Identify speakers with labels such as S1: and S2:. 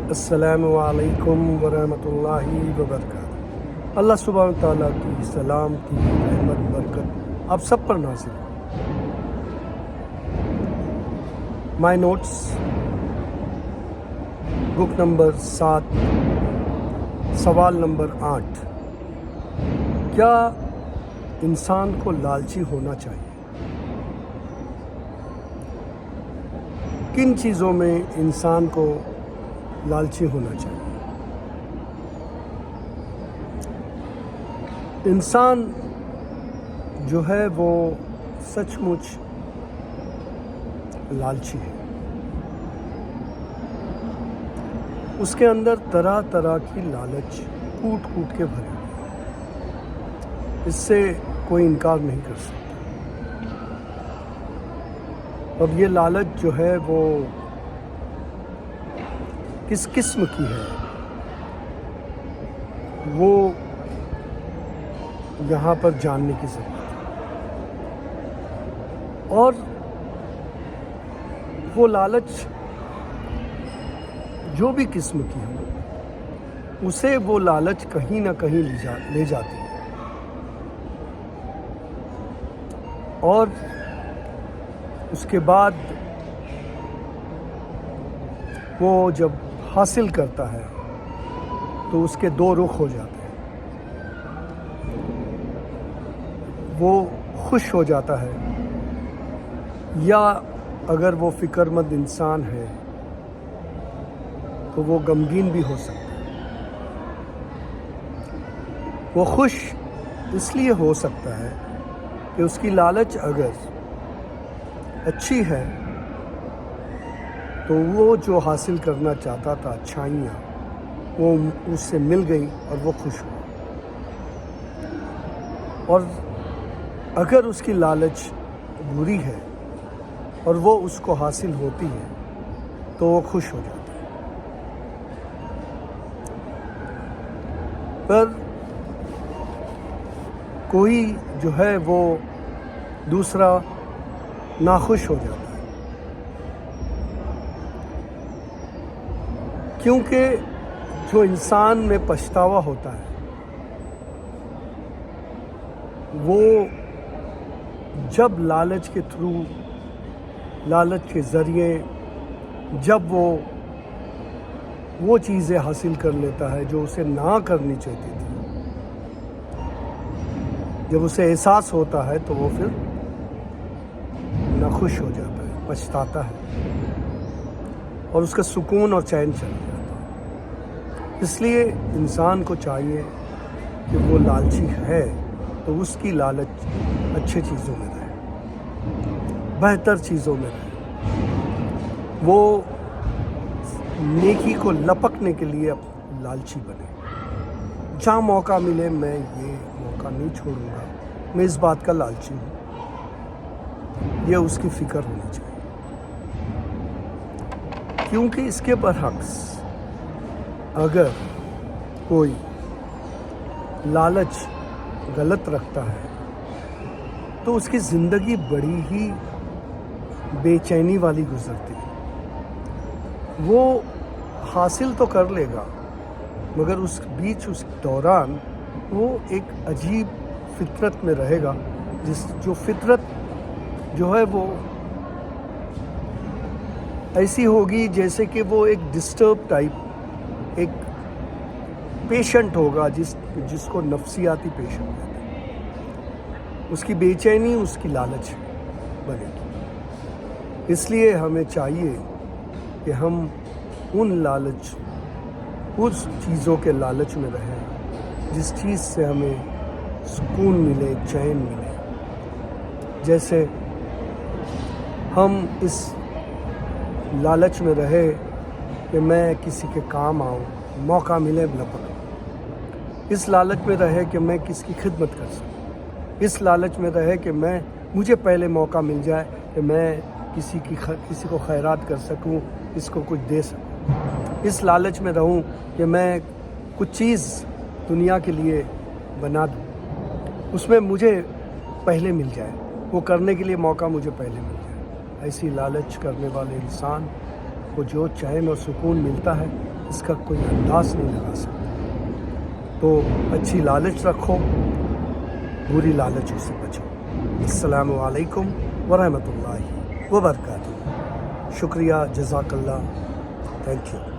S1: السلام علیکم ورحمۃ اللہ وبرکاتہ۔ اللہ سبحانہ تعالیٰ کی سلامتی، رحمت، برکت آپ سب پر نازل ہو۔ مائی نوٹس، بک نمبر 7، سوال نمبر 8۔ کیا انسان کو لالچی ہونا چاہیے؟ کن چیزوں میں انسان کو لالچی ہونا چاہیے؟ انسان جو ہے وہ سچ مچ لالچی ہے۔ اس کے اندر طرح طرح کی لالچ کوٹ کوٹ کے بھرے ہوئے، اس سے کوئی انکار نہیں کر سکتا۔ اب یہ لالچ جو ہے وہ کس قسم کی ہے وہ یہاں پر جاننے کی ضرورت ہے، اور وہ لالچ جو بھی قسم کی ہو، اسے وہ لالچ کہیں نہ کہیں لے جاتی ہے، اور اس کے بعد وہ جب حاصل کرتا ہے تو اس کے دو رخ ہو جاتے ہیں۔ وہ خوش ہو جاتا ہے، یا اگر وہ فکر مند انسان ہے تو وہ غمگین بھی ہو سکتا ہے۔ وہ خوش اس لیے ہو سکتا ہے کہ اس کی لالچ اگر اچھی ہے تو وہ جو حاصل کرنا چاہتا تھا اچھائیاں، وہ اس سے مل گئی اور وہ خوش ہوا۔ اور اگر اس کی لالچ بری ہے اور وہ اس کو حاصل ہوتی ہے تو وہ خوش ہو جاتا ہے۔ پر کوئی جو ہے وہ دوسرا ناخوش ہو جاتا ہے، کیونکہ جو انسان میں پچھتاوا ہوتا ہے وہ جب لالچ کے تھرو، لالچ کے ذریعے جب وہ چیزیں حاصل کر لیتا ہے جو اسے نہ کرنی چاہتی تھی، جب اسے احساس ہوتا ہے تو وہ پھر ناخوش ہو جاتا ہے، پچھتاتا ہے، اور اس کا سکون اور چین چل جاتا ہے۔ اس لیے انسان کو چاہیے کہ وہ لالچی ہے تو اس کی لالچ اچھے چیزوں میں رہے، بہتر چیزوں میں رہے، وہ نیکی کو لپکنے کے لیے لالچی بنے۔ جہاں موقع ملے میں یہ موقع نہیں چھوڑوں گا، میں اس بات کا لالچی ہوں، یہ اس کی فکر ہونی چاہیے۔ کیونکہ اس کے برعکس اگر کوئی لالچ غلط رکھتا ہے تو اس کی زندگی بڑی ہی بے چینی والی گزرتی ہے۔ وہ حاصل تو کر لے گا مگر اس دوران وہ ایک عجیب فطرت میں رہے گا، جو فطرت جو ہے وہ ایسی ہوگی جیسے کہ وہ ایک ڈسٹرب ٹائپ، ایک پیشنٹ ہوگا جس کو نفسیاتی پیشنٹ کہتے ہیں۔ اس کی بے چینی اس کی لالچ بنے گی۔ اس لیے ہمیں چاہیے کہ ہم اس چیزوں کے لالچ میں رہیں جس چیز سے ہمیں سکون ملے، چین ملے۔ جیسے ہم اس لالچ میں رہے کہ میں کسی کے کام آؤں، موقع ملے لپکوں، اس لالچ میں رہے کہ میں کس کی خدمت کر سکوں، اس لالچ میں رہے کہ مجھے پہلے موقع مل جائے کہ میں کسی کو خیرات کر سکوں، اس کو کچھ دے سکوں، اس لالچ میں رہوں کہ میں کچھ چیز دنیا کے لیے بنا دوں، اس میں مجھے پہلے مل جائے، وہ کرنے کے لیے موقع مجھے پہلے مل جائے۔ ایسی لالچ کرنے والے انسان کو جو چین اور سکون ملتا ہے اس کا کوئی انداز نہیں لگا سکتا. تو اچھی لالچ رکھو، بری لالچوں سے بچو. السلام علیکم ورحمۃ اللہ وبرکاتہ. شکریہ، جزاک اللہ، تھینک یو.